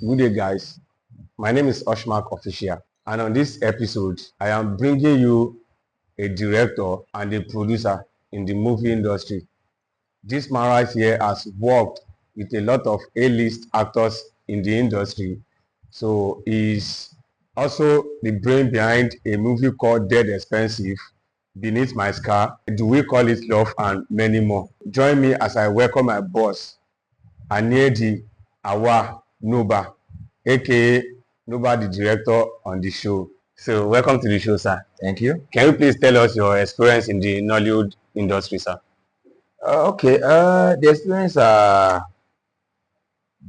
Good day, guys. My name is Oshmark Official, and on this episode, I am bringing you a director and a producer in the movie industry. This man right here has worked with a lot of A-list actors in the industry, so he's also the brain behind a movie called Dead Expensive, Beneath My Scar, Do We Call It Love, and many more. Join me as I welcome my boss, Aniedi Awa Nuba, aka Nuba, the director on the show. So welcome to the show, sir. Thank you. Can you please tell us your experience in the Nollywood industry, sir? Okay. The experience are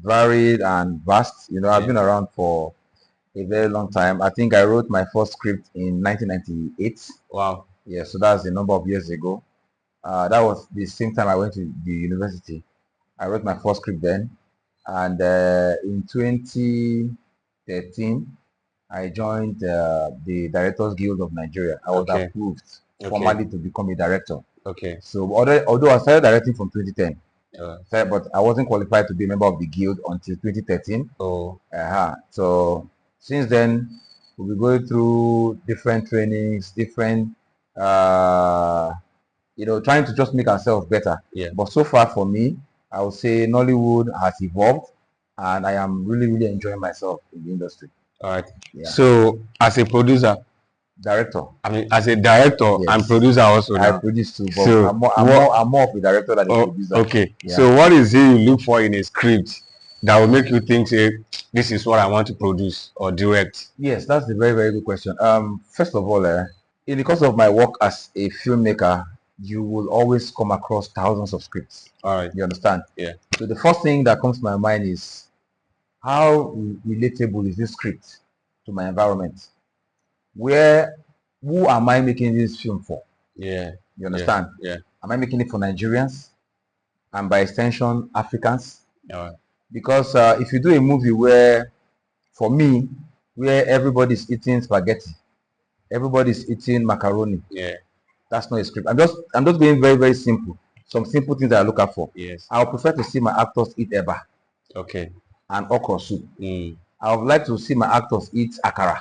varied and vast. I've Yeah. been around for a very long time. I think I wrote my first script in 1998. Wow. Yeah, so that's a number of years ago. That was the same time I went to the university. I wrote my first script then, and in 2013, I joined the Directors Guild of Nigeria. I was Okay. approved Okay. formally to become a director. Okay. So although I started directing from 2010, Uh, but I wasn't qualified to be a member of the guild until 2013. oh, So since then, we'll be going through different trainings, different, uh, trying to just make ourselves better. yeah. But so far for me, I would say Nollywood has evolved, and I am really, really enjoying myself in the industry. All right. Yeah. So as a producer, Director. I mean, as a director and Yes. producer also I now. produce too, but So I'm more of a director than a Oh, producer. okay. Yeah. So what is it you look for in a script that will make you think, say, this is what I want to produce or direct? Yes, that's a very, very good question. First of all, in the course of my work as a filmmaker, you will always come across thousands of scripts. All right. You understand? Yeah. So the first thing that comes to my mind is how relatable is this script to my environment? Who am I making this film for? Yeah. You understand? Yeah. Am I making it for Nigerians and by extension Africans? All right. Because if you do a movie where, for me, where everybody's eating spaghetti, everybody's eating macaroni, Yeah. that's not a script. I'm just being very, very simple. Some simple things that I look out for. Yes. I would prefer to see my actors eat eba Okay. and okra soup. Mm. I would like to see my actors eat akara,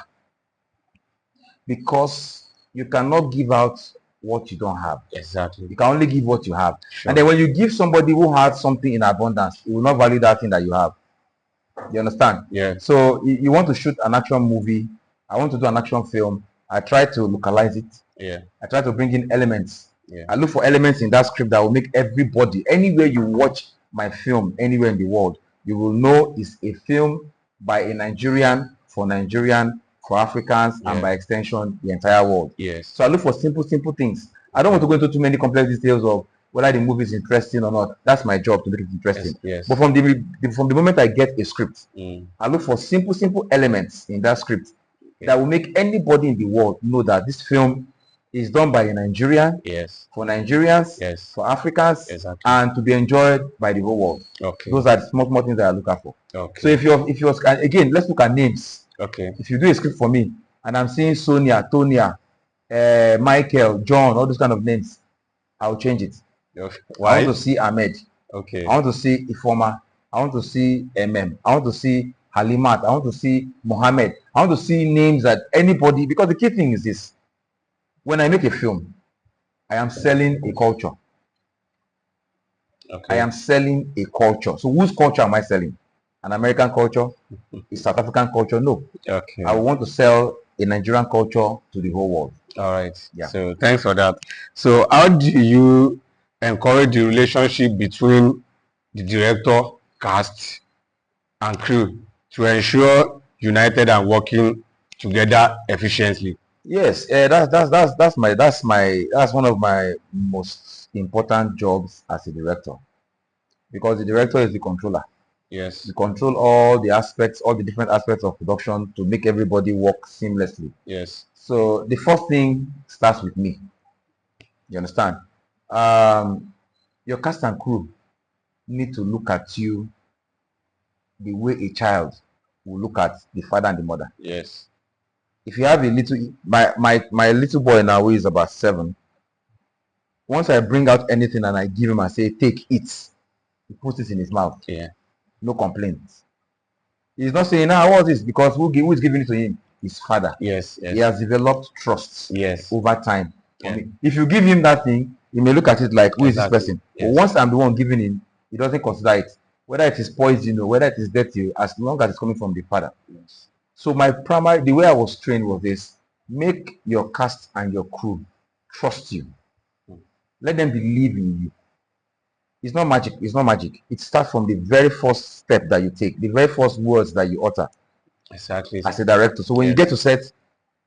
because you cannot give out what you don't have. Exactly. You can only give what you have. Sure. And then when you give somebody who has something in abundance, he will not value that thing that you have. You understand? Yeah. So you want to shoot an action movie. I want to do an action film. I try to localize it. Yeah. I try to bring in elements. Yeah. I look for elements in that script that will make everybody, anywhere you watch my film, anywhere in the world, you will know it's a film by a Nigerian, for Africans, Yeah. and by extension, the entire world. Yes. So I look for simple things. I don't want to go into too many complex details of whether the movie is interesting or not. That's my job, to make it interesting. Yes. But from the moment I get a script, Mm. I look for simple elements in that script that will make anybody in the world know that this film is done by a Nigerian, Yes. for Nigerians, Yes. for Africans, Exactly. and to be enjoyed by the whole world. Okay. Those are the small things that I look out for. Okay. So if you're and again, let's look at names. Okay. If you do a script for me and I'm seeing Sonia, Tonia, Michael, John, all those kind of names, I'll change it. Okay. I Why? want to see Ahmed. Okay. I want to see Ifoma. I want to see MM. I want to see Halimat. I want to see Mohammed. I want to see names that anybody, because the key thing is this: when I make a film, I am selling a culture. Okay. I am selling a culture. So whose culture am I selling? An American culture? A South African culture? No. Okay. I want to sell a Nigerian culture to the whole world. All right. Yeah. So thanks for that. So how do you encourage the relationship between the director, cast, and crew to ensure united and working together efficiently? Yes, that's one of my most important jobs as a director, because the director is the controller. Yes. You control all the different aspects of production to make everybody work seamlessly. Yes. So the first thing starts with me. You understand? Your cast and crew need to look at you the way a child will look at the father and the mother. Yes. If you have a little, my little boy now, who is about 7, once I bring out anything and I give him and say, take it, he puts it in his mouth. Yeah. No complaints. He's not saying, "Ah, what's this?" Because who is giving it to him? His father. Yes, He yes, has developed trust yes, over time on yeah, me. If you give him that thing, he may look at it like, "Who is this exactly. person?" But Yes, once I'm the one giving him, he doesn't consider it, whether it is poison or whether it is dirty, as long as it's coming from the father. yes. So the way I was trained was this: make your cast and your crew trust you. Mm. Let them believe in you. It's not magic. It's not magic. It starts from the very first step that you take, the very first words that you utter Exactly, as sir. a director. So when you Yes. get to set,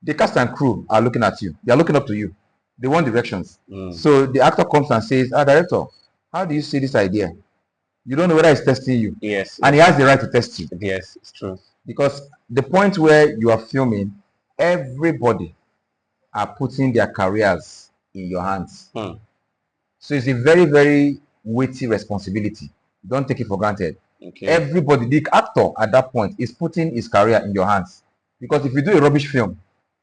the cast and crew are looking at you. They are looking up to you. They want directions. Mm. So the actor comes and says, "Ah, director, how do you see this idea?" You don't know whether he's testing you, Yes, and he yes, has the right to test you yes, it's true. because the point where you are filming, everybody are putting their careers in your hands. Hmm. So it's a very, very weighty responsibility. Don't take it for granted. Okay. Everybody, the actor at that point is putting his career in your hands. Because if you do a rubbish film,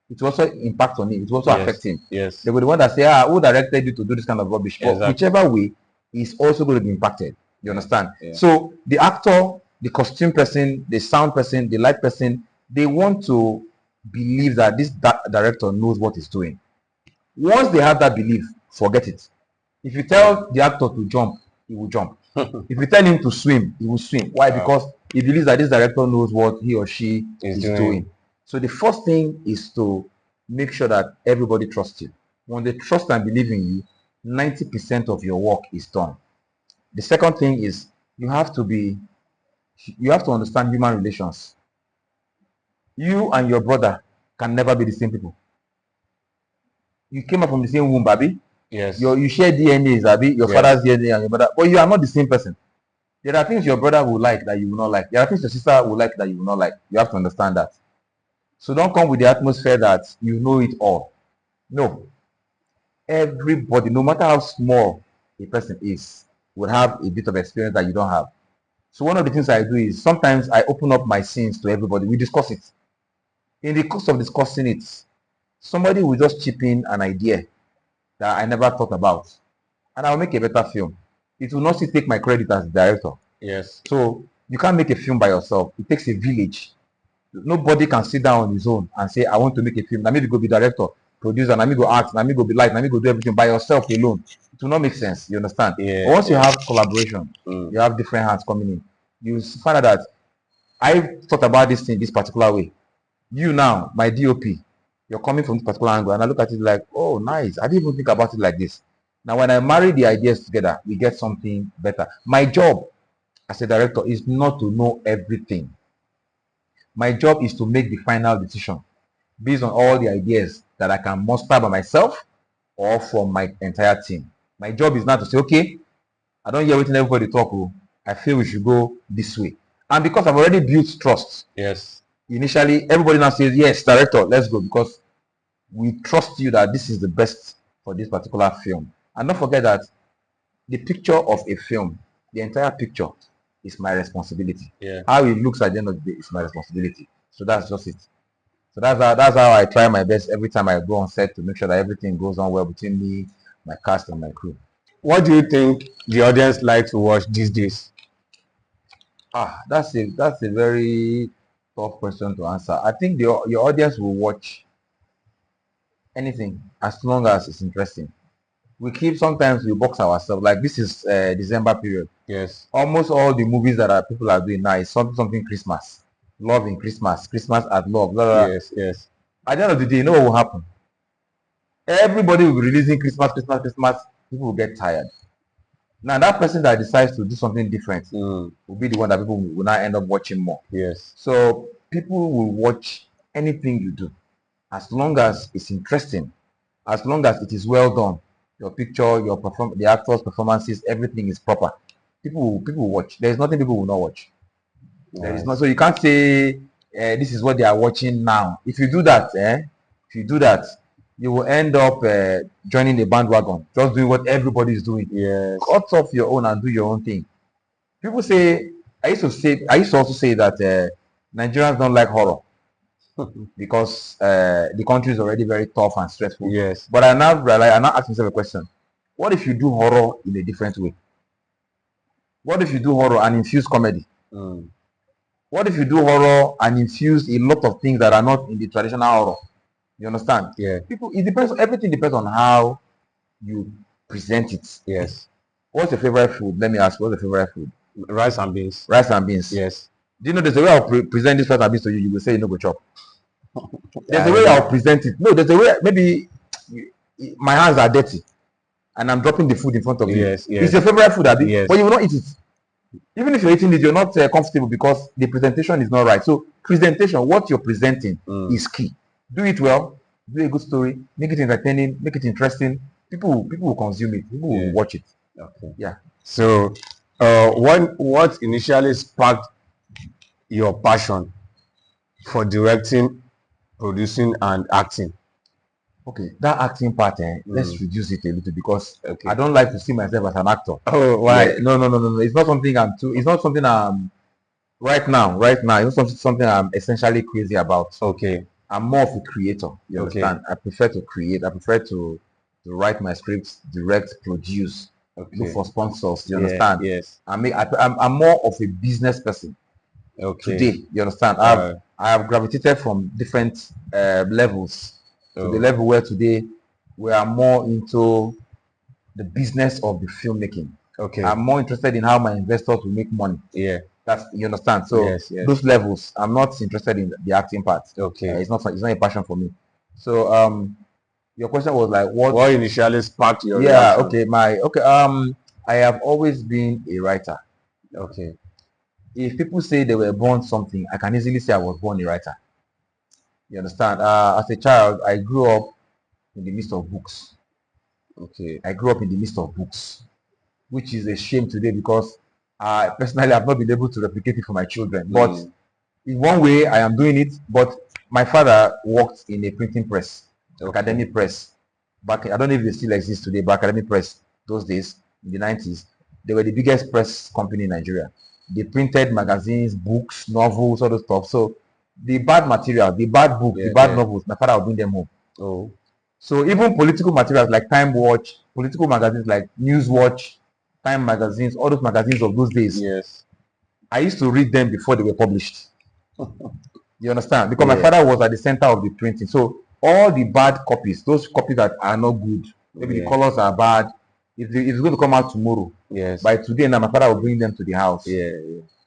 it will also impact on him. It will also Yes, affect him. yes, They will be the one that say, "Ah, who directed you to do this kind of rubbish?" But exactly. whichever way, is also going to be impacted. You Yeah, understand? yeah. So the actor, the costume person, the sound person, the light person, they want to believe that this director knows what he's doing. Once they have that belief, forget it. If you Yeah. tell the actor to jump, he will jump. If you tell him to swim, he will swim. Why? Wow. Because he believes that this director knows what he or she He's is doing. doing. So the first thing is to make sure that everybody trusts you. When they trust and believe in you, 90% of your work is done. The second thing is you have to be you have to understand human relations. You and your brother can never be the same people. You came up from the same womb, Abby. Yes, You share DNAs, Abby, your father's yes, DNA and your brother, but you are not the same person. There are things your brother will like that you will not like. There are things your sister will like that you will not like. You have to understand that. So don't come with the atmosphere that you know it all. No. Everybody, no matter how small a person is, will have a bit of experience that you don't have. So one of the things I do is sometimes I open up my scenes to everybody. We discuss it. In the course of discussing it, somebody will just chip in an idea that I never thought about. And I'll make a better film. It will not still take my credit as the director. yes, So you can't make a film by yourself. It takes a village. Nobody can sit down on his own and say, "I want to make a film." Now maybe go be director, producer, now me go act, now me go be light, now me go do everything by yourself alone. It will not make sense. You understand? But yeah, once you yeah. have collaboration, Mm. you have different hands coming in. You find out that I thought about this thing this particular way. You now, my DOP, you're coming from this particular angle, and I look at it like, "Oh, nice. I didn't even think about it like this." Now, when I marry the ideas together, we get something better. My job as a director is not to know everything. My job is to make the final decision based on all the ideas that I can muster by myself or from my entire team. My job is not to say, "Okay, I don't hear everything everybody talk. Oh, I feel we should go this way." And because I've already built trust, Yes, initially everybody now says, "Yes, director, let's go," because we trust you that this is the best for this particular film. And don't forget that the picture of a film, the entire picture, is my responsibility. yeah. How it looks at the end of the day is my responsibility. So that's just it. So that's how I try my best every time I go on set to make sure that everything goes on well between me, my cast, and my crew. What do you think the audience like to watch these days? That's a very tough question to answer. I think your audience will watch anything as long as it's interesting. Sometimes we box ourselves. Like this is December period. Yes, Almost all the movies that people are doing now is something Christmas, love in Christmas, Christmas at love. Blah, blah, blah. yes, yes. At the end of the day, you know what will happen? Everybody will be releasing Christmas, Christmas, Christmas. People will get tired. Now that person that decides to do something different Mm. will be the one that people will now end up watching more. Yes, So people will watch anything you do as long as it's interesting, as long as it is well done. Your picture, the actors' performances, everything is proper. People will watch. There is nothing people will not watch. There is not. nice. So you can't say this is what they are watching now. If you do that, if you do that, you will end up joining the bandwagon, just doing what everybody is doing. Yes, Cut off your own and do your own thing. People say I used to also say that Nigerians don't like horror because the country is already very tough and stressful. yes. But I now ask myself a question: what if you do horror in a different way? What if you do horror and infuse comedy? Mm. What if you do horror and infuse a lot of things that are not in the traditional horror? You understand? Yeah. People, it depends. Everything depends on how you present it. Yes. What's your favorite food? Let me ask. What's your favorite food? Rice and beans. Rice and beans. Yes. Do you know there's a way I'll present this rice and beans to you? You will say you know go chop. There's a I way know. I'll present it. No, there's a way. Maybe my hands are dirty, and I'm dropping the food in front of you. Yes. It's Yes. your favorite food, Abi, Yes. but you will not eat it. Even if you're eating it, you're not comfortable because the presentation is not right. So presentation, what you're presenting is key. Do it well, do a good story, make it entertaining, make it interesting. People will consume it, people will Yeah. watch it. Okay. Yeah. So, what initially sparked your passion for directing, producing, and acting? Okay, that acting part, let's reduce it a little because Okay. I don't like to see myself as an actor. Oh, why? Yeah, no. It's not something it's not something I'm right now. Right now, it's not something I'm essentially crazy about. Okay. I'm more of a creator. You Okay. understand? I prefer to create. I prefer to write my scripts, direct, produce, look Okay. for sponsors. You Yeah, understand? yes. I'm more of a business person Okay. today. You understand? I have gravitated from different levels to the level where today we are more into the business of the filmmaking. Okay. I'm more interested in how my investors will make money. Yeah. That's you understand. So Yes, yes. those levels, I'm not interested in the acting part. Okay. It's not a passion for me. So your question was like What initially sparked your yeah, reaction? I have always been a writer. Okay. If people say they were born something, I can easily say I was born a writer. You understand? As a child, I grew up in the midst of books. Okay. I grew up in the midst of books, which is a shame today because personally I've not been able to replicate it for my children. But in one way, I am doing it. But my father worked in a printing press, academic press. I don't know if they still exist today, but academic press those days in the 90s, they were the biggest press company in Nigeria. They printed magazines, books, novels, all those stuff. So the bad material, the bad book, the bad novels, my father would bring them home. Oh. So even political materials like Time Watch, political magazines like News Watch, Time magazines, all those magazines of those days, Yes. I used to read them before they were published. You understand? Because my Yeah. father was at the center of the printing. So all the bad copies, those copies that are not good, maybe the colors are bad, if it's going to come out tomorrow, Yes. by today now my father will bring them to the house. Yeah.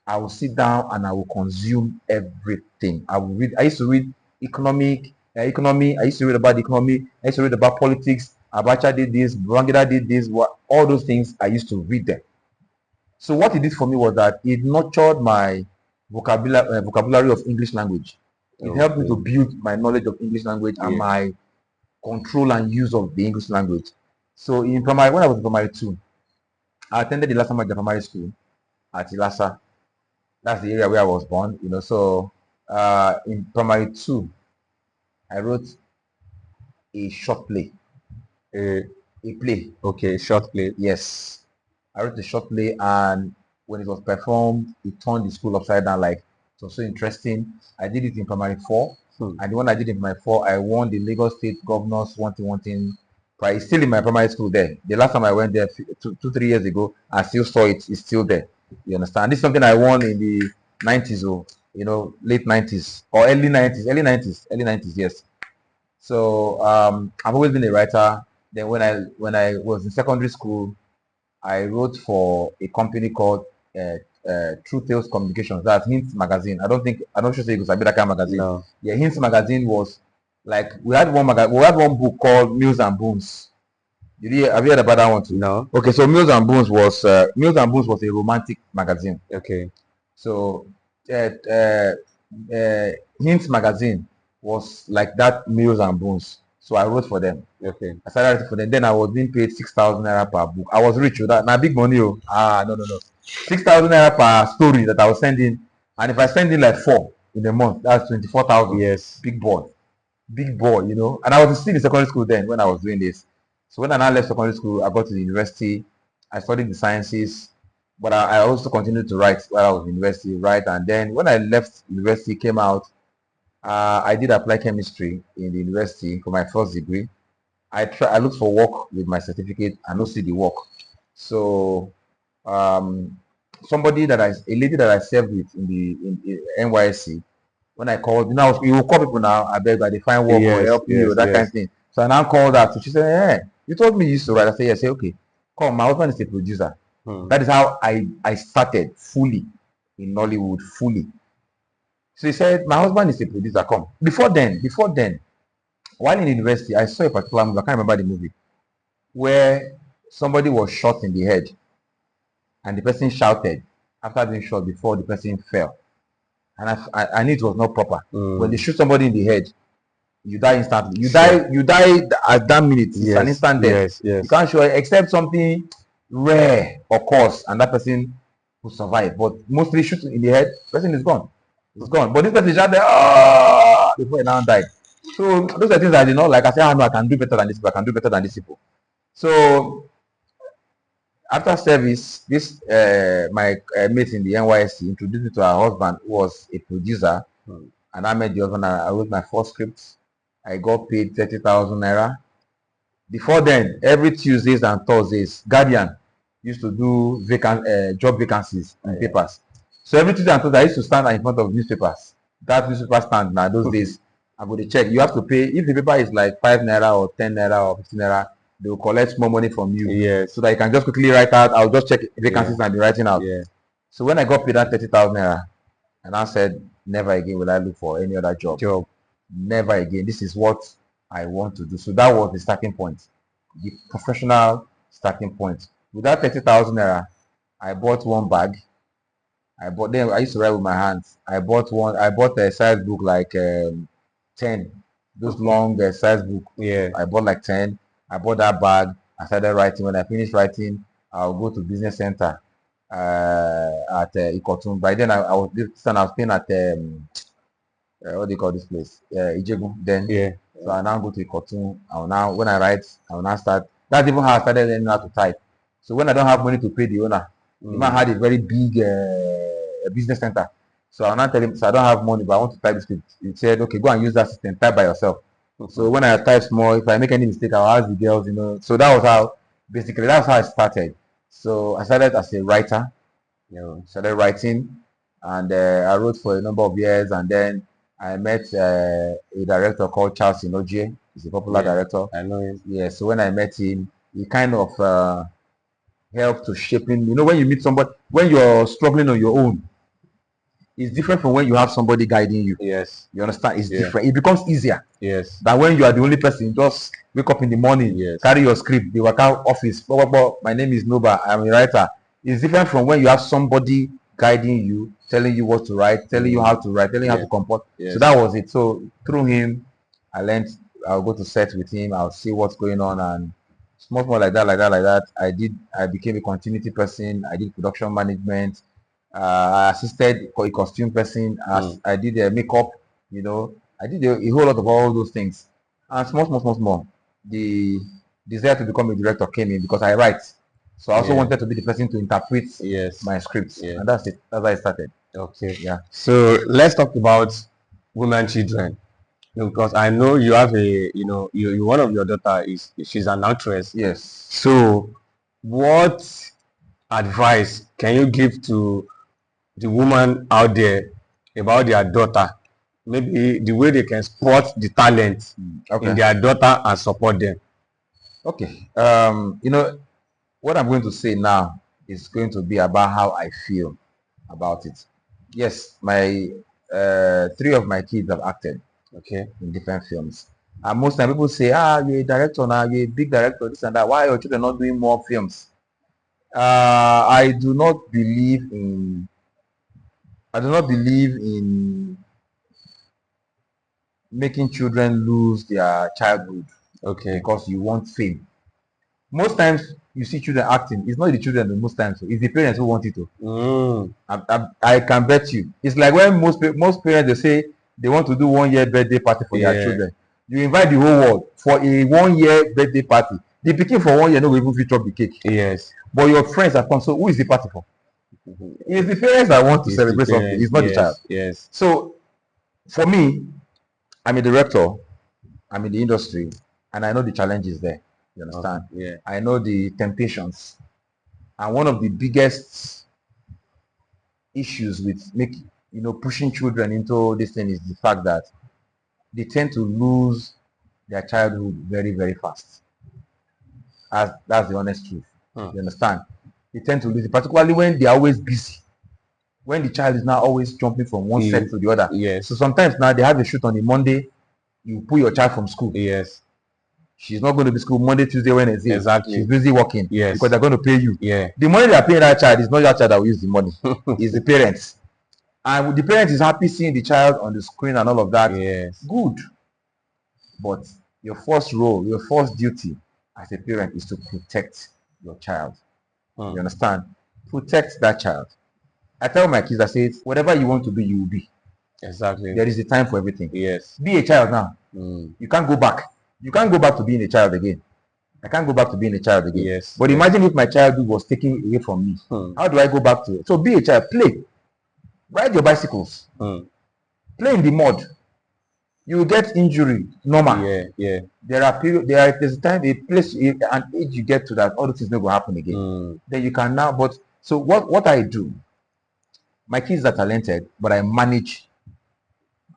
I will sit down and I will consume everything. I will read. I used to read economy. I used to read about the economy. I used to read about politics. Abacha did this. Babangida did this. All those things I used to read them. So what it did for me was that it nurtured my vocabulary of English language. It helped me to build my knowledge of English language and my control and use of the English language. So in primary, when I was in primary 2, I attended the Lassa Primary School at Ilasa. That's the area where I was born, So in primary 2, I wrote a short play. A play. Okay, short play. Yes. I wrote a short play, and when it was performed, it turned the school upside down. Like, it was so interesting. I did it in primary 4. And the one I did in primary 4, I won the Lagos State Governors wanting prize. It's still in my primary school there. The last time I went there 3 years ago, I still saw it. It's still there. You understand? This is something I won in the 90s, or late 90s or early 90s, yes. So I've always been a writer. Then when I was in secondary school, I wrote for a company called True Tales Communications. That's Hints Magazine. I'm not sure if you sabi that kind of magazine. No. Yeah, Hints Magazine was like we had one book called Mills and Boons. Have you heard about that one too? No. Okay, so Mills and Boons was a romantic magazine. Okay. So Hints Magazine was like that Mills and Boons. So I wrote for them. Okay. I started writing for them. Then I was being paid 6,000 naira per book. I was rich with that. Now big money. No. 6,000 naira per story that I was sending. And if I send in like 4 in a month, that's 24,000. Yes. Big boy. And I was still in secondary school then when I was doing this. So when I now left secondary school, I got to the university. I studied the sciences, but I also continued to write while I was in university, right? And then when I left university, came out, I did apply chemistry in the university for my first degree. I looked for work with my certificate and not see the work. So somebody a lady that I served with in NYSC, when I called, you will call people now, I beg, I find work or Yes, help me or yes, that kind yes. of thing. So I now called her. So she said, "Hey, you told me you used to write." I said, "Yes." I said, "Okay, come. My husband is a producer." Hmm. That is how I started fully in Nollywood, fully. So he said, "My husband is a producer. Come." Before then, while in university, I saw a particular movie. I can't remember the movie where somebody was shot in the head and the person shouted after being shot before the person fell. And I knew it was not proper. When they Hmm. shoot somebody in the head, you die instantly. Sure. You die at that minute. It's an Yes, instant death. yes, You yes. can't show it except something rare occurs and that person will survive. But mostly shooting in the head, person is gone. It's gone. But this person shot there, before he now died. So those are things I did not like. I said, no, I can do better than this people. I can do better than these people. So after service, this my mate in the NYSC introduced me to her husband, who was a producer, Hmm. and I met the husband. I wrote my first script. I got paid 30,000 naira. Before then, every Tuesdays and Thursdays, Guardian used to do job vacancies in papers. So every Tuesday and Thursday, I used to stand in front of newspapers. That newspaper stand now those days, I go to check. You have to pay if the paper is like 5 naira or 10 naira or 15 naira. They will collect more money from you Yes. so that you can just quickly write out. I'll just check Yeah. vacancies and be writing out. Yeah. So when I got paid that 30,000 naira, and I said, never again will I look for any other job. Job. Never again. This is what I want to do. So that was the starting point, the professional starting point. With that 30,000 naira, I bought one bag. I used to write with my hands. I bought a size book like 10, those long size book. Yeah. I bought like 10. I bought that bag. I started writing. When I finished writing, I'll go to business center at Ikotun. By then, I was staying at what do you call this place? Ijegun. Then, Yeah. so I now go to Ikotun. When I write, I will now start. That's even how I started learning how to type. So when I don't have money to pay the owner, the man Mm. had a very big business center. So I'll not tell him, so I don't have money, but I want to type this script. He said, okay, go and use that system, type by yourself. So when I type small, if I make any mistake, I'll ask the girls. So that was that's how I started. So I started as a writer, started writing, and I wrote for a number of years, and then I met a director called Charles Inojie. He's a popular Yeah. director. I know him. Yeah, so when I met him, he kind of helped to shaping. When you meet somebody, when you're struggling on your own, it's different from when you have somebody guiding you. Yes. You understand? It's Yeah. different. It becomes easier Yes. than when you are the only person. Just wake up in the morning, Yes. carry your script, they work out office. Blah, blah, blah. My name is Noba. I'm a writer. It's different from when you have somebody guiding you, telling you what to write, telling you how to write, telling you how Yeah. to compose. So Yes. that was it. So through him, I learned. I'll go to set with him. I'll see what's going on, and small like that, like that, like that. I became a continuity person. I did production management. I assisted a costume person. Mm. I did makeup. I did a whole lot of all those things. And small. The desire to become a director came in because I write. So I also Yeah. wanted to be the person to interpret Yes. my scripts, Yeah. and that's it. That's how I started. Okay. Yeah. So let's talk about women children. Because I know you have one of your daughter she's an actress. Yes. So what advice can you give to the woman out there about their daughter? Maybe the way they can spot the talent in Okay. their daughter and support them. Okay. What I'm going to say now is going to be about how I feel about it. Yes, my three of my kids have acted Okay. in different films. And most time people say, you're a director now, you're a big director, this and that. Why are your children not doing more films? I do not believe in making children lose their childhood Okay. because you want fame. Most times you see children acting, it's not the children most times, it's the parents who want it to. Mm. I can bet you. It's like when most parents they say they want to do 1 year birthday party for their Yeah. children. You invite the whole world for a 1 year birthday party. The pikin for 1 year no go even fit chop the cake. Yes. But your friends have come. So who is the party for? It's the parents that want to It's the celebrate something. parents. It's not the child. Yes. Yes. So for me, I'm a director. I'm in the industry, and I know the challenges there. You understand? Yeah. I know the temptations, and one of the biggest issues with pushing children into this thing is the fact that they tend to lose their childhood very, very fast. As that's the honest truth. Hmm. You understand? They tend to lose it, particularly when they're always busy. When the child is now always jumping from one set to the other. Yes. So sometimes now they have a shoot on a Monday, you pull your child from school. Yes. She's not going to be school Monday, Tuesday, Wednesday. Exactly. She's busy working. Yes. Because they're going to pay you. Yeah. The money they're paying that child is not that child that will use the money. It's the parents. And the parent is happy seeing the child on the screen and all of that. Yes. Good. But your first role, your first duty as a parent is to protect your child. You understand? Protect that child. I tell my kids, I say, whatever you want to be, you will be. Exactly. There is a time for everything. Yes. Be a child now. You can't go back. You can't go back to being a child again. I can't go back to being a child again. Yes. But imagine if my childhood was taken away from me. How do I go back to it? So be a child. Play. Ride your bicycles. Play in the mud. You will get injury. Normal. Yeah. Yeah. There's a time, a place, an age you get to that all those things never happen again. Then you can now. But so what I do, my kids are talented, but I manage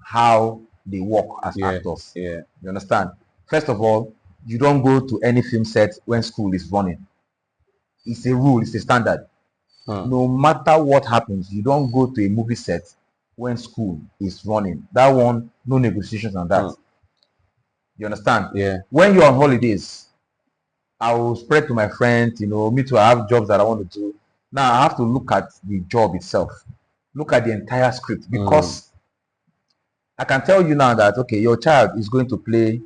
how they work as actors. Yeah. You understand? First of all, you don't go to any film set when school is running. It's a rule, it's a standard. No matter what happens, you don't go to a movie set when school is running. That one, no negotiations on that. You understand? Yeah. When you're on holidays, I will spread to my friends, me too, I have jobs that I want to do. Now I have to look at the job itself. Look at the entire script, because I can tell you now that, okay, your child is going to play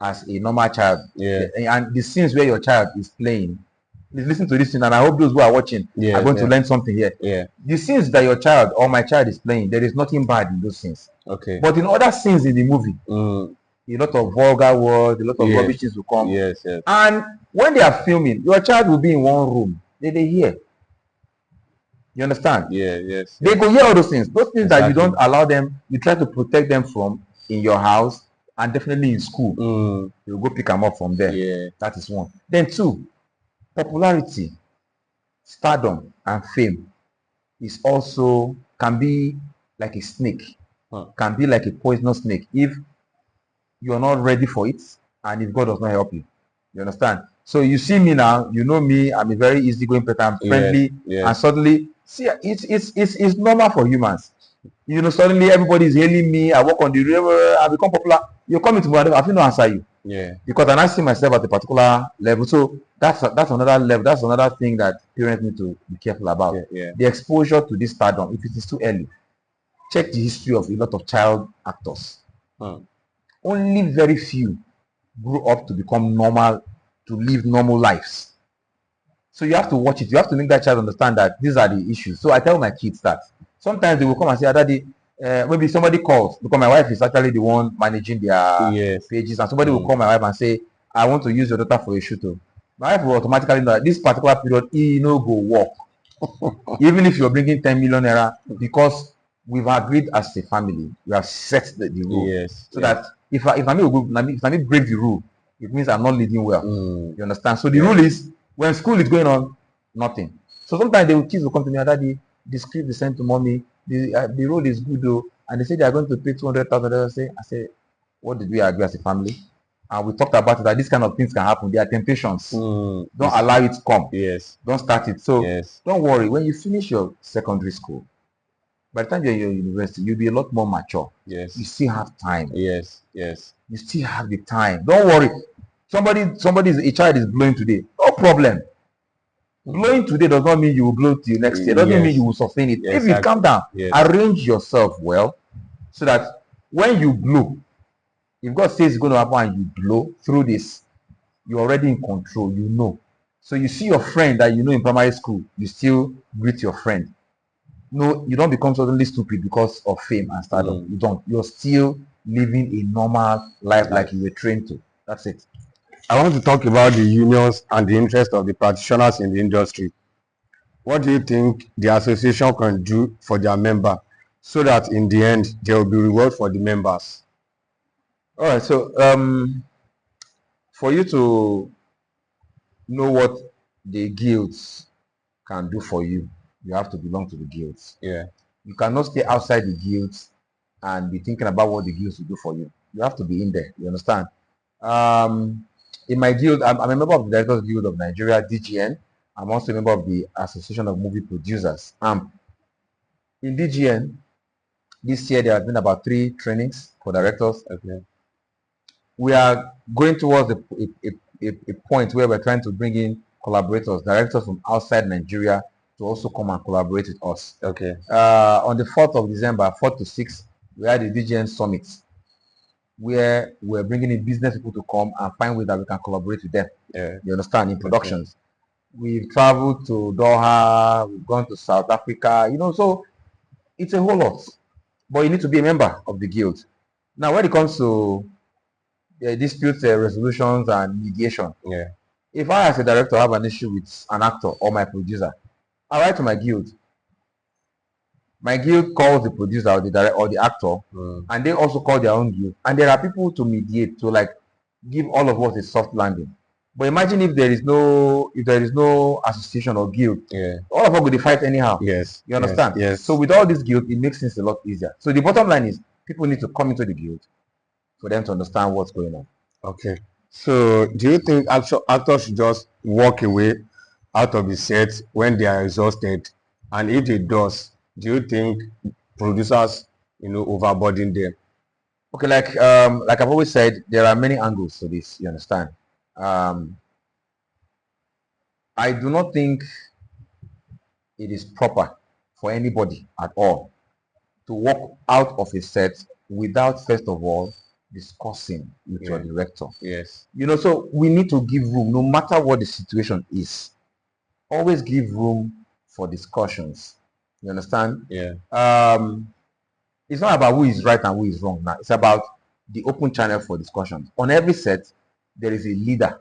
as a normal child. Yeah. And the scenes where your child is playing, please listen to this scene, and I hope those who are watching are going to learn something here. Yeah. The scenes that your child or my child is playing, there is nothing bad in those scenes. Okay. But in other scenes in the movie, a lot of vulgar words, a lot of rubbish things will come. Yes, yes. And when they are filming, your child will be in one room. They hear. You understand? Yeah, yes. They go hear all those things. Those things that you don't allow them, you try to protect them from in your house and definitely in school. You go pick them up from there. Yeah. That is one. Then two, popularity, stardom, and fame is also can be like a snake, can be like a poisonous snake if you are not ready for it and if God does not help you. You understand? So you see me now, you know me, I'm a very easygoing person, I'm friendly, and suddenly, see, it's normal for humans. Suddenly everybody is hailing me, I walk on the river, I become popular. You come into my life, I feel no answer you. Yeah. Because I see myself at a particular level. So that's another level. That's another thing that parents need to be careful about. Yeah. The exposure to this stardom, if it is too early. Check the history of a lot of child actors. Only very few grew up to become normal, to live normal lives. So you have to watch it. You have to make that child understand that these are the issues. So I tell my kids that sometimes they will come and say, Daddy, maybe somebody calls, because my wife is actually the one managing their pages, and somebody will call my wife and say, I want to use your daughter for a shoot. My wife will automatically know that this particular period, go work. Even if you're bringing 10 million naira, because we've agreed as a family, we have set the rule. So that if I break the rule, it means I'm not leading well. You understand? So the rule is, when school is going on, nothing. So sometimes the kids will come to me, Daddy, the script is sent to mommy, the role is good though, and they say they are going to pay $200,000. I say, what did we agree as a family? And we talked about it, that this kind of things can happen. There are temptations. Don't allow it to come. Don't start it. So don't worry. When you finish your secondary school, by the time you're in your university, you'll be a lot more mature. You still have time. You still have the time. Don't worry. A child is blowing today. No problem. Blowing today does not mean you will blow till next year. Doesn't mean you will sustain it. If you calm down, arrange yourself well, so that when you blow, if God says it's going to happen and you blow through this, you're already in control. So you see your friend that in primary school, you still greet your friend. No, you don't become suddenly stupid because of fame and stardom. You don't. You're still living a normal life like you were trained to. That's it. I want to talk about the unions and the interest of the practitioners in the industry. What do you think the association can do for their member, so that in the end there will be reward for the members? All right. So for you to know what the guilds can do for you, you have to belong to the guilds. Yeah. You cannot stay outside the guilds and be thinking about what the guilds will do for you. You have to be in there. You understand? Um, in my guild, I'm a member of the Directors Guild of Nigeria, DGN. I'm also a member of the Association of Movie Producers. In DGN, this year there have been about 3 trainings for directors. Okay. We are going towards a point where we're trying to bring in collaborators, directors from outside Nigeria to also come and collaborate with us. Okay. On the 4th of December, 4th to 6th, we had the DGN Summit where we're bringing in business people to come and find ways that we can collaborate with them. Yeah. You understand? In productions. We've traveled to Doha, we've gone to South Africa, so it's a whole lot. But you need to be a member of the guild. Now, when it comes to dispute resolutions and mediation, Yeah. if I as a director have an issue with an actor or my producer, I write to my guild. My guild calls the producer or the director or the actor, and they also call their own guild. And there are people to mediate, to like give all of us a soft landing. But imagine if there is no association or guild, all of us will fight anyhow. Yes. You understand? Yes. So with all this guild, it makes things a lot easier. So the bottom line is people need to come into the guild for them to understand what's going on. Okay. So do you think actors should just walk away out of the set when they are exhausted? And if it does, do you think producers, overburden them? Okay, like I've always said, there are many angles to this. You understand? I do not think it is proper for anybody at all to walk out of a set without first of all discussing with your director. Yes. So we need to give room, no matter what the situation is. Always give room for discussions. You understand? Yeah. It's not about who is right and who is wrong now. It's about the open channel for discussions. On every set, there is a leader.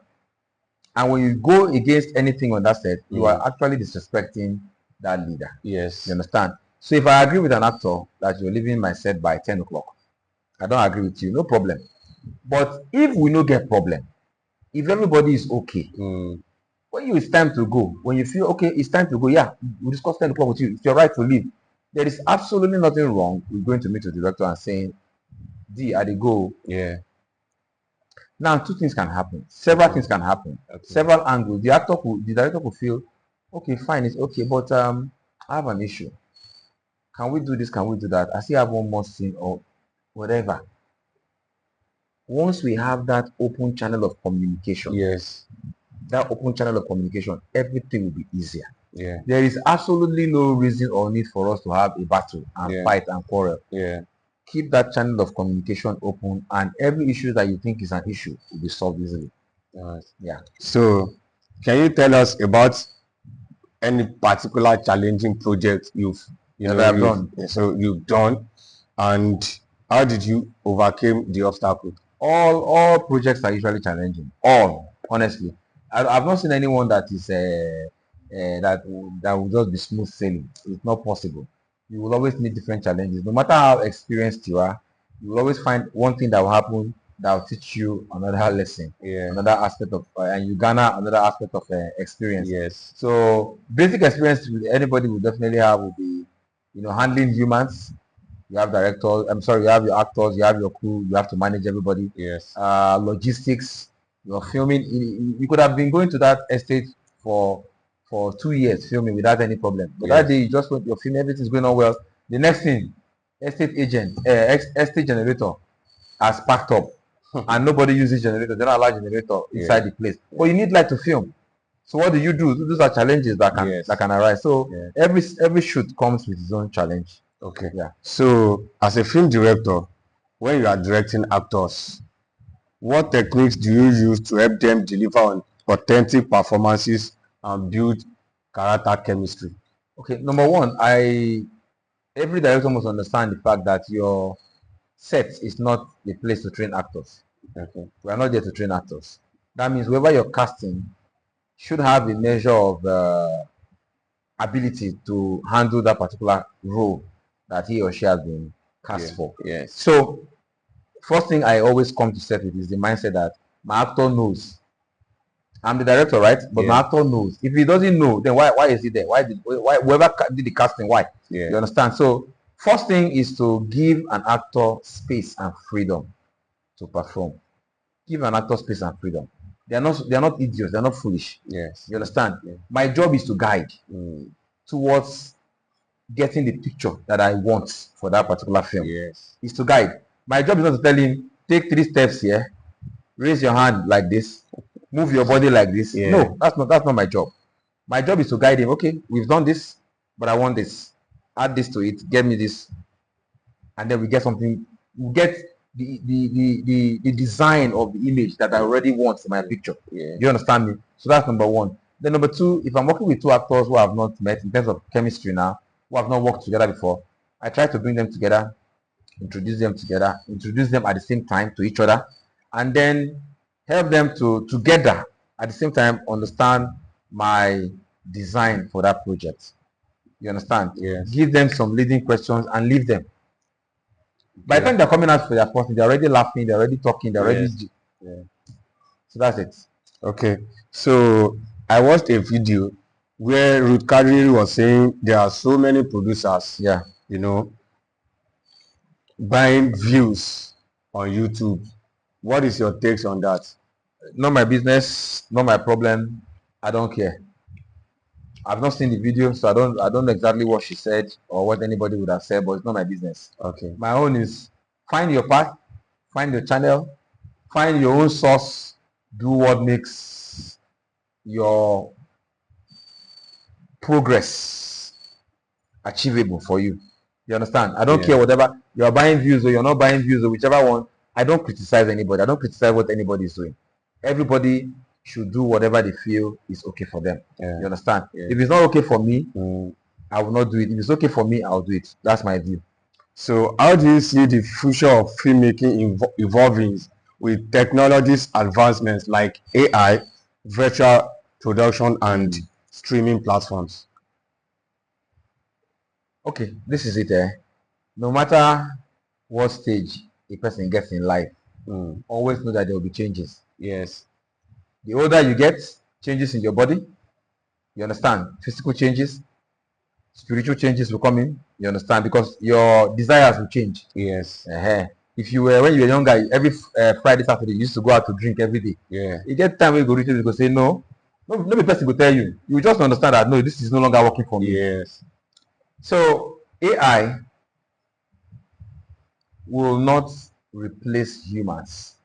And when you go against anything on that set, you are actually disrespecting that leader. Yes. You understand? So if I agree with an actor that you're leaving my set by 10 o'clock, I don't agree with you, no problem. But if we no get problem, if everybody is okay, when it's time to go, when you feel okay, it's time to go, yeah, we'll discuss 10 o'clock with you. It's your right to leave. There is absolutely nothing wrong with going to meet the director and saying, D, I go. Yeah. Now, 2 things can happen. Several things can happen. Okay. Several angles. The director could feel, okay, fine, it's okay, but I have an issue. Can we do this? Can we do that? I still have one more scene or whatever. Once we have that open channel of communication, that open channel of communication, everything will be easier. Yeah. There is absolutely no reason or need for us to have a battle and fight and quarrel. Yeah. Keep that channel of communication open, and every issue that you think is an issue will be solved easily. Yeah. So, can you tell us about any particular challenging project you've done? So you've done, and how did you overcome the obstacle? All projects are usually challenging. All, honestly, I've not seen anyone that is that will just be smooth sailing. It's not possible. You will always need different challenges. No matter how experienced you are, you will always find one thing that will happen that will teach you another lesson, another aspect of, and you garner another aspect of experience. Yes. So basic experience anybody will definitely have will be, handling humans. You have directors. You have your actors. You have your crew. You have to manage everybody. Yes. Logistics. You're filming. You could have been going to that estate for 2 years filming without any problem. But that day, you just went, you're filming, everything's going on well. The next thing, estate generator has packed up and nobody uses generator. They don't allow generator inside the place. But you need light to film. So what do? Those are challenges that can arise. So every shoot comes with its own challenge. Okay. Yeah. So as a film director, when you are directing actors, what techniques do you use to help them deliver on authentic performances and build character chemistry? Okay, number one, every director must understand the fact that your set is not the place to train actors. Okay. We are not there to train actors. That means whoever you're casting should have a measure of ability to handle that particular role that he or she has been cast for. Yes. So first thing I always come to set with is the mindset that my actor knows I'm the director, right? But my Yeah. actor knows. If he doesn't know, then why is he there? Why whoever did the casting? Why? Yeah. You understand? So first thing is to give an actor space and freedom to perform. Give an actor space and freedom. They are not idiots. They're not foolish. Yes. You understand? Yeah. My job is to guide Mm. towards getting the picture that I want for that particular film. Yes. Is to guide. My job is not to tell him take 3 steps here, raise your hand like this, move your body like this. Yeah. No, that's not my job. My job is to guide him. Okay, we've done this, but I want this. Add this to it. Get me this, and then we get something. We get the design of the image that I already want in my picture. Yeah. You understand me? So that's number one. Then number two, if I'm working with two actors who have not met in terms of chemistry now, who have not worked together before, I try to bring them together, introduce them at the same time to each other, and then help them to together at the same time understand my design for that project. You understand? Yes. Give them some leading questions and leave them. By the time they're coming out for their first, they're already laughing, they're already talking, they're already. Yes. Yeah. So that's it. Okay. So I watched a video where Ruth Kadiri was saying there are so many producers, Yeah. buying views on YouTube. What is your takes on that? Not my business, not my problem. I don't care. I've not seen the video, so I don't know exactly what she said or what anybody would have said, but it's not my business. Okay. My own is find your path, find your channel, find your own source, do what makes your progress achievable for you. You understand? I don't Yeah. care whatever you're buying views or you're not buying views or whichever one. I don't criticize anybody. I don't criticize what anybody is doing. Everybody should do whatever they feel is okay for them. Yeah. You understand? Yeah. If it's not okay for me, Mm. I will not do it. If it's okay for me, I'll do it. That's my view. So how do you see the future of filmmaking evolving with technologies advancements like AI, virtual production, and streaming platforms? Okay, this is it. No matter what stage a person gets in life, always know that there will be changes. Yes. The older you get, changes in your body. You understand? Physical changes, spiritual changes will come in. You understand? Because your desires will change. Yes. If you were when you were younger, every Friday, Saturday, you used to go out to drink every day. Yeah. You get time where you go reach, you go say no. No be person will tell you. You just understand that no, this is no longer working for me. Yes. So AI will not replace humans.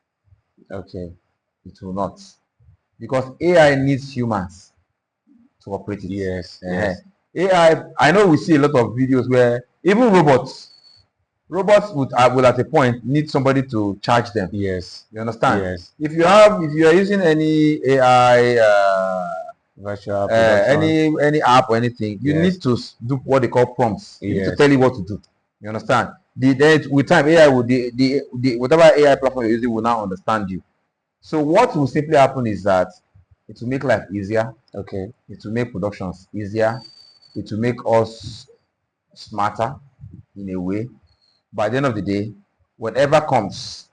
Okay. It will not, because AI needs humans to operate it. Yes. Yes. AI. I know we see a lot of videos where even robots would at a point need somebody to charge them. Yes. You understand? Yes. If you are using any AI, Virtual production. any app or anything, you Yes. need to do what they call prompts. You need to Yes. tell it what to do. You understand? With time, AI will the whatever AI platform you're using will now understand you. So what will simply happen is that it will make life easier. Okay. It will make productions easier. It will make us smarter in a way. By the end of the day, whatever comes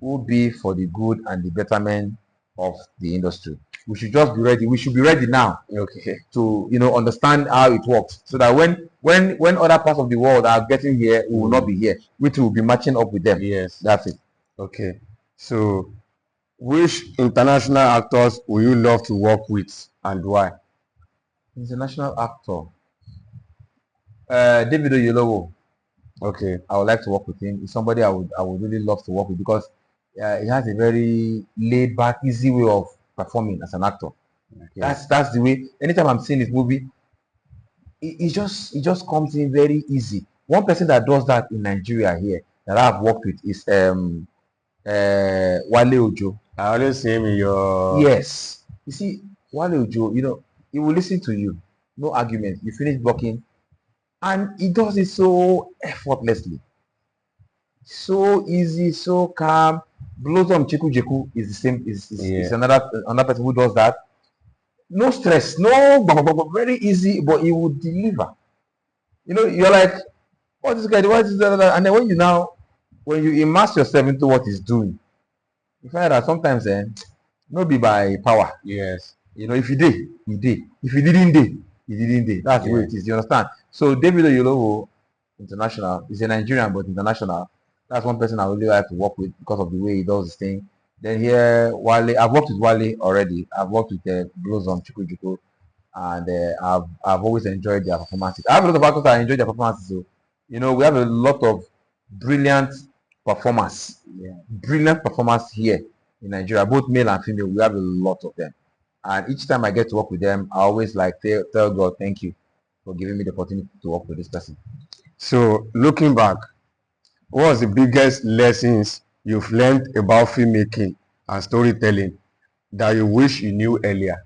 will be for the good and the betterment of the industry. We should just be ready. We should be ready now Okay. to understand how it works, so that when other parts of the world are getting here, we will not be here. We will be matching up with them. Yes. That's it. Okay. So, which international actors would you love to work with and why? International actor, David Oyelowo. Okay. I would like to work with him. He's somebody I would really love to work with, because he has a very laid back, easy way of performing as an actor. Okay. That's the way. Anytime I'm seeing his movie, it just comes in very easy. One person that does that in Nigeria here that I've worked with is Wale Ojo. I always see him in your. Yes. You see, Wale Ojo, he will listen to you. No argument. You finish blocking, and he does it so effortlessly. So easy, so calm. Blossom Cheku Jeku is the same. Is another person who does that. No stress, no, very easy, but he will deliver. You're like, what is this guy? What is that? And then when you immerse yourself into what he's doing, you find that sometimes No be by power. Yes. You know, if you did, you did. If you didn't did, you didn't did. That's the way Yeah. it is. You understand? So David Oyolowo International is a Nigerian but international. That's one person I really like to work with because of the way he does his thing. Then here, Wale, I've worked with Wale already. I've worked with Blossom Chukwujuku, and I've always enjoyed their performances. I have a lot of actors that I enjoy their performances. So, you know, we have a lot of brilliant performers, brilliant performers here in Nigeria, both male and female. We have a lot of them, and each time I get to work with them, I always like tell God, thank you for giving me the opportunity to work with this person. So looking back, what was the biggest lessons you've learned about filmmaking and storytelling that you wish you knew earlier?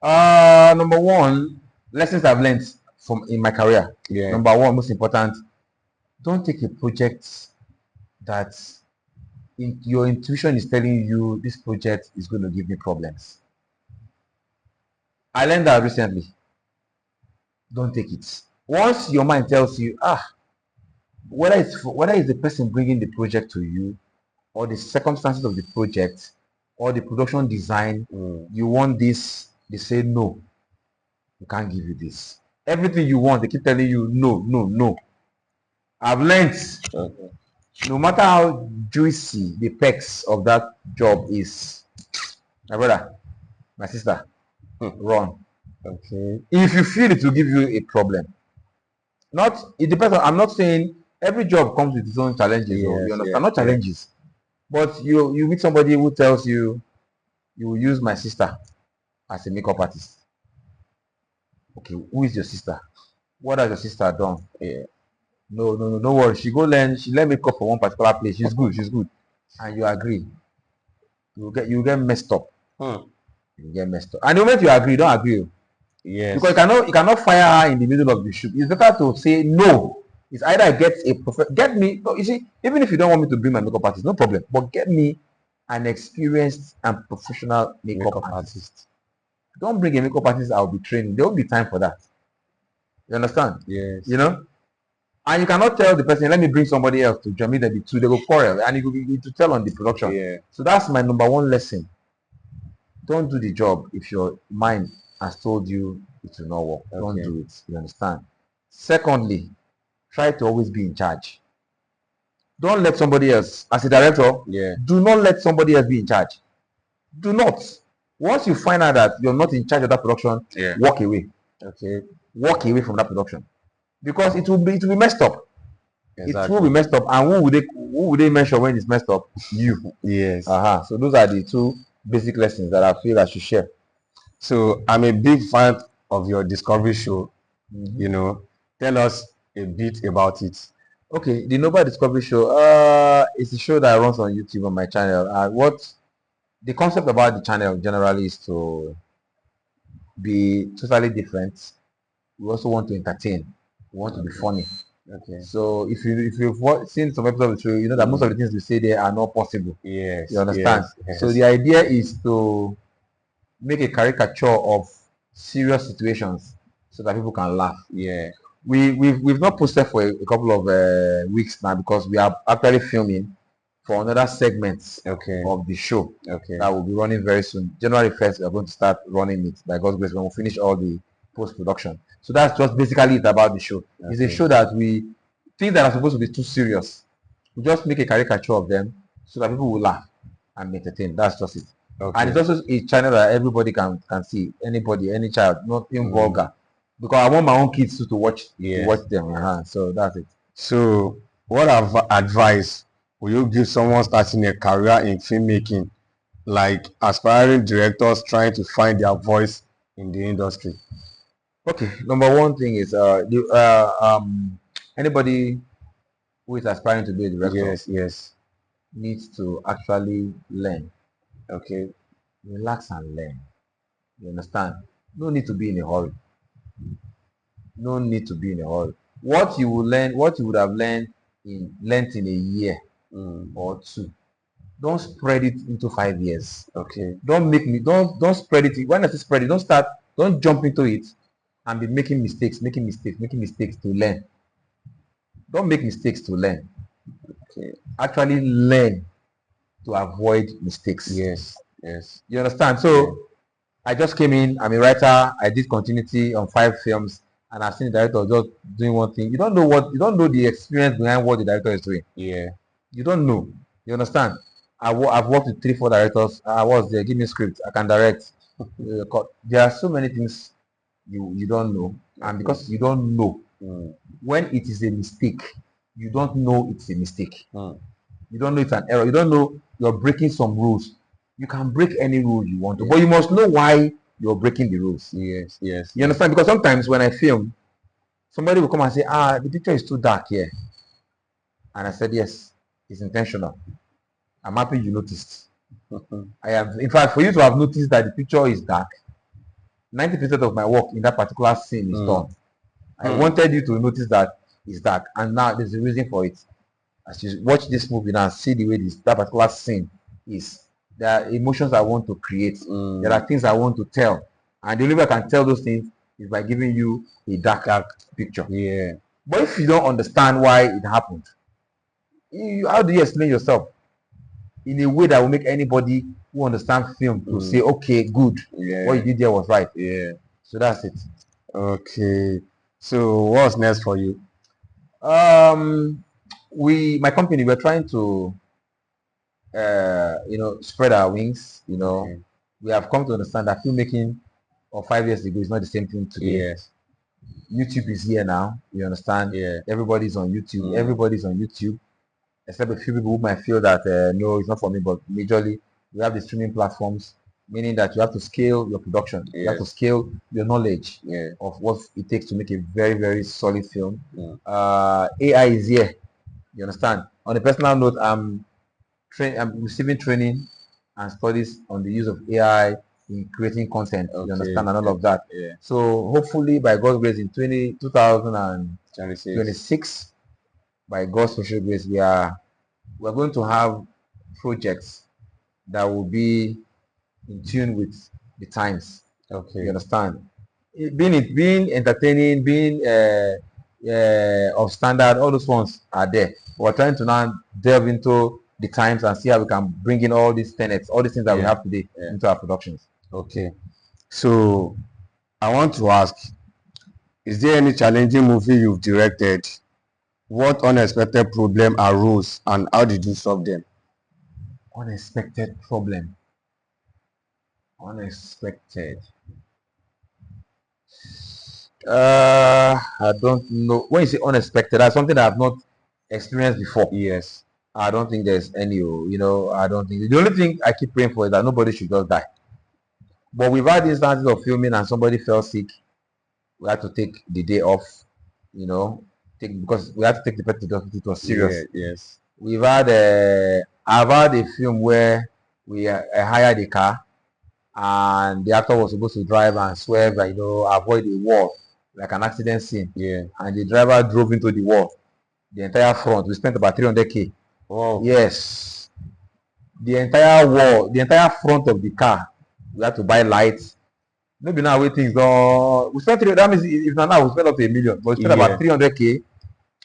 Number one, lessons I've learned from in my career. Yeah. Number one, most important, don't take a project that your intuition is telling you this project is going to give me problems. I learned that recently. Don't take it. Once your mind tells you, whether it's the person bringing the project to you, or the circumstances of the project, or the production design, you want this, they say no, we can't give you this. Everything you want, they keep telling you no, no, no. I've learned, no matter how juicy the perks of that job is, my brother, my sister, run. Okay. If you feel it will give you a problem, not it depends on, I'm not saying every job comes with its own challenges, or you understand, not challenges, but you meet somebody who tells you, you will use my sister as a makeup artist. Okay, who is your sister? What has your sister done? No, no, no, no worry. She learn makeup for one particular place. She's good, she's good. And you agree. You get messed up. You get messed up. And the moment you agree, don't agree. Yes. Because you cannot fire her in the middle of the shoot. It's better to say no. It's either get me. No, you see, even if you don't want me to bring my makeup artist, no problem. But get me an experienced and professional makeup artist. Don't bring a makeup artist I'll be training. There won't be time for that. You understand? Yes. You know? And you cannot tell the person, let me bring somebody else to join me, there be two, they go quarrel, and you need to tell on the production. Yeah. So that's my number one lesson. Don't do the job if your mind has told you it will not work. Don't do it. You understand? Secondly, try to always be in charge. Don't let somebody else, as a director, do not let somebody else be in charge. Do not. Once you find out that you're not in charge of that production, walk away. Okay. Walk away from that production. Because it will be messed up. Exactly. It will be messed up. And who would they mention when it's messed up? You. Yes. So those are the two basic lessons that I feel I should share. So I'm a big fan of your Discovery show. You know, tell us a bit about it. Okay, the Nova Discovery Show is a show that runs on YouTube on my channel. What the concept about the channel generally is to be totally different. We also want to entertain. We want to be funny. Okay. So if you've seen some episodes of the show, you know that most of the things we say there are not possible. Yes. You understand? Yes. So the idea is to make a caricature of serious situations so that people can laugh. Yeah. We've not posted for a couple of weeks now because we are actually filming for another segment of the show that will be running very soon. January 1st, we are going to start running it by God's grace when we finish all the post-production. So that's just basically it about the show. It's a show that things that are supposed to be too serious, we just make a caricature of them so that people will laugh and be entertained. That's just it. And it's also a channel that everybody can see. Anybody, any child, not even vulgar. Because I want my own kids to watch them. So that's it. So what advice will you give someone starting a career in filmmaking, like aspiring directors trying to find their voice in the industry? Okay, number one thing is anybody who is aspiring to be a director needs to actually learn. Okay, relax and learn. You understand? No need to be in a hurry. No need to be in a hurry. What you will learn, what you would have learned in a year or two, don't spread it into 5 years. Okay. Don't spread it. When I say spread it, don't jump into it and be making mistakes to learn. Don't make mistakes to learn. Okay. Actually learn to avoid mistakes. Yes. Yes. You understand? So I just came in. I'm a writer. I did continuity on 5 films, and I've seen the director just doing one thing. You don't know the experience behind what the director is doing. Yeah. You don't know. You understand? I've worked with 3, 4 directors. I was there. Give me script. I can direct. There are so many things you don't know, and because you don't know, when it is a mistake, you don't know it's a mistake. You don't know it's an error. You don't know you're breaking some rules. You can break any rule you want to, but you must know why you're breaking the rules. Yes. Yes. You understand? Because sometimes when I film, somebody will come and say, the picture is too dark here. And I said, yes, it's intentional. I'm happy you noticed. I have, in fact, for you to have noticed that the picture is dark, 90% of my work in that particular scene is done. I wanted you to notice that it's dark, and now there's a reason for it. As you watch this movie now, see the way that particular scene is. There are emotions I want to create. There are things I want to tell, and the only way I can tell those things is by giving you a dark picture. Yeah. But if you don't understand why it happened, how do you explain yourself in a way that will make anybody who understands film to say, okay, good, what you did there was right? Yeah. So that's it. Okay. So what's next for you? My company, we're trying to spread our wings. We have come to understand that filmmaking of 5 years ago is not the same thing today. Yes. YouTube is here now. You understand? Yeah. Everybody's on YouTube. Everybody's on YouTube, except a few people who might feel that no, it's not for me. But majorly, we have the streaming platforms, meaning that you have to scale your production. You have to scale your knowledge of what it takes to make a very, very solid film. AI is here. You understand? On a personal note, I'm receiving training and studies on the use of AI in creating content. You understand, and all of that. Yeah. So hopefully, by God's grace, in 2026, by God's special grace, we're going to have projects that will be in tune with the times. Okay. You understand? Being entertaining, being of standard, all those ones are there. We're trying to now delve into the times and see how we can bring in all these tenets, all these things that we have today into our productions. Okay. So I want to ask, is there any challenging movie you've directed? What unexpected problem arose and how did you solve them? Unexpected problem. Unexpected. I don't know. When you say unexpected, that's something that I've not experienced before. Yes. I don't think there's any, I don't think. The only thing I keep praying for is that nobody should just die. But we've had instances of filming and somebody fell sick. We had to take the day off, because we had to take the person to the hospital. It was serious. Yes. We've had I've had a film where we hired a car and the actor was supposed to drive and swerve, avoid a wall, like an accident scene. Yeah. And the driver drove into the wall. The entire front, we spent about 300K. Oh. Yes. The entire wall, the entire front of the car, we had to buy lights. Maybe now we things don't. We spent that means if now we spent up to $1 million, but we spent about 300K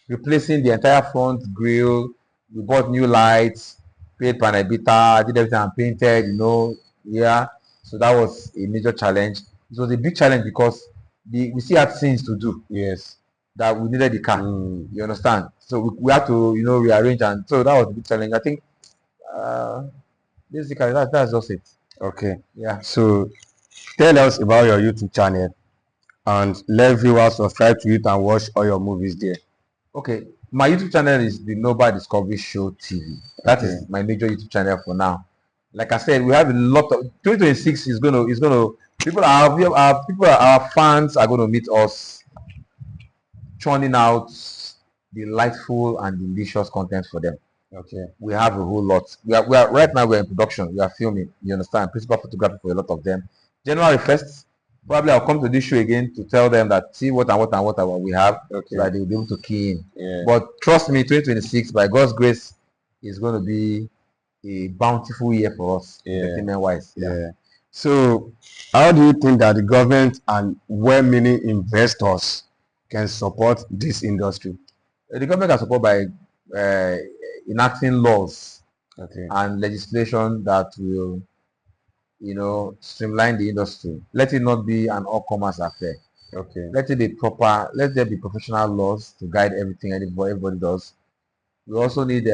replacing the entire front grille. We bought new lights, paid panabita, did everything and painted, So that was a major challenge. It was a big challenge because we still had things to do. Yes. That we needed the car. You understand? So we had to, rearrange, and so that was a big challenge. I think basically that's just it. Okay. Yeah. So tell us about your YouTube channel and let viewers subscribe to it and watch all your movies there. Okay. My YouTube channel is the Nobel Discovery Show TV. That is my major YouTube channel for now. Like I said, we have a lot of 2026 is gonna our fans are gonna meet us churning out delightful and delicious content for them. Okay. We have a whole lot. We are right now we're in production. We are filming. You understand? Principal photography for a lot of them. January 1st, probably I'll come to this show again to tell them that see what we have, so that they'll be able to key in. Yeah. But trust me, 2026, by God's grace, is going to be a bountiful year for us, entertainment wise. Yeah. So how do you think that the government and well-meaning investors can support this industry? The government can support by enacting laws Okay. and legislation that will streamline the industry. Let it not be an all-commerce affair. Okay. Let it be proper. Let there be professional laws to guide everything everybody does. We also need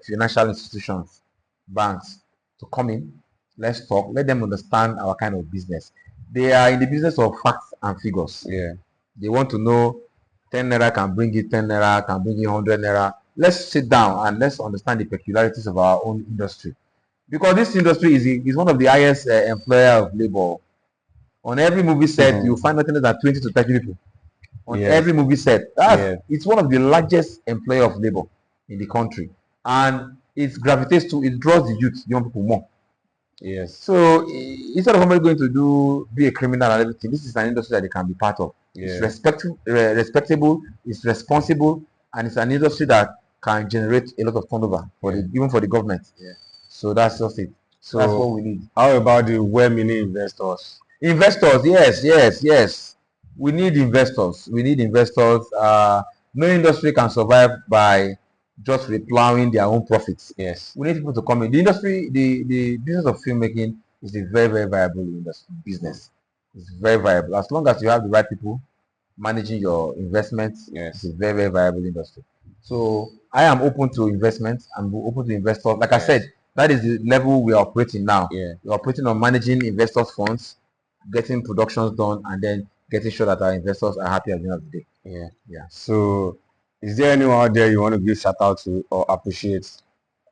financial institutions, banks, to come in. Let's talk. Let them understand our kind of business. They are in the business of facts and figures. Yeah. They want to know 10 naira can bring you 10 naira, can bring you 100 naira. Let's sit down and let's understand the peculiarities of our own industry. Because this industry is one of the highest employer of labor. On every movie set, you find nothing less than 20 to 30 people. On Yes. every movie set. It's one of the largest employer of labor in the country. And it gravitates to, it draws the youth, young people more. Yes. So instead of somebody going to be a criminal and everything, this is an industry that they can be part of. Yeah. It's respectable, it's responsible, and it's an industry that can generate a lot of turnover even for the government. Yeah. So that's just it. So that's what we need. How about the well-meaning investors? Investors, yes. We need investors. No industry can survive by just replowing their own profits. Yes. We need people to come in. The industry, the business of filmmaking is a very, very viable business. It's very viable. As long as you have the right people managing your investments, it's a very, very viable industry. So I am open to investments. I'm open to investors. Like I said, that is the level we are operating now. Yeah. We're operating on managing investors' funds, getting productions done, and then getting sure that our investors are happy at the end of the day. Yeah. So is there anyone out there you want to give shout out to or appreciate?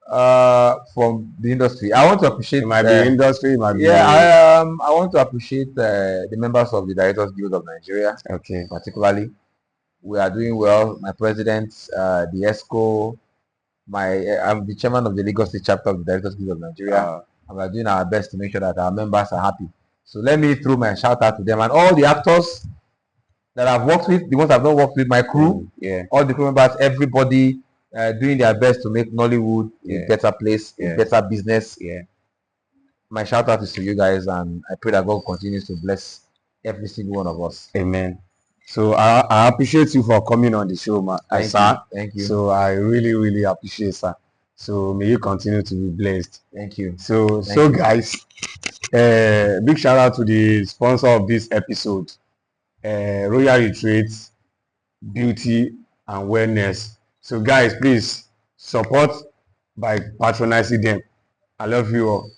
From the industry, I want to appreciate. It might be industry, it might be. I want to appreciate the members of the Directors Guild of Nigeria. Okay. Particularly, we are doing well. My president, the ESCO, I'm the chairman of the Lagos State chapter of the Directors Guild of Nigeria, and we are doing our best to make sure that our members are happy. So let me throw my shout out to them and all the actors that I've worked with, the ones I've not worked with, my crew, all the crew members, everybody doing their best to make Nollywood a better place, a better business. My shout out is to you guys, and I pray that God continues to bless every single one of us. Amen. So I appreciate you for coming on the show, man. Thank you. So I really, really appreciate, sir. So may you continue to be blessed. Thank you. So guys, big shout out to the sponsor of this episode, Royal Retreats, Beauty and Wellness. So guys, please support by patronizing them. I love you all.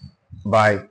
Bye.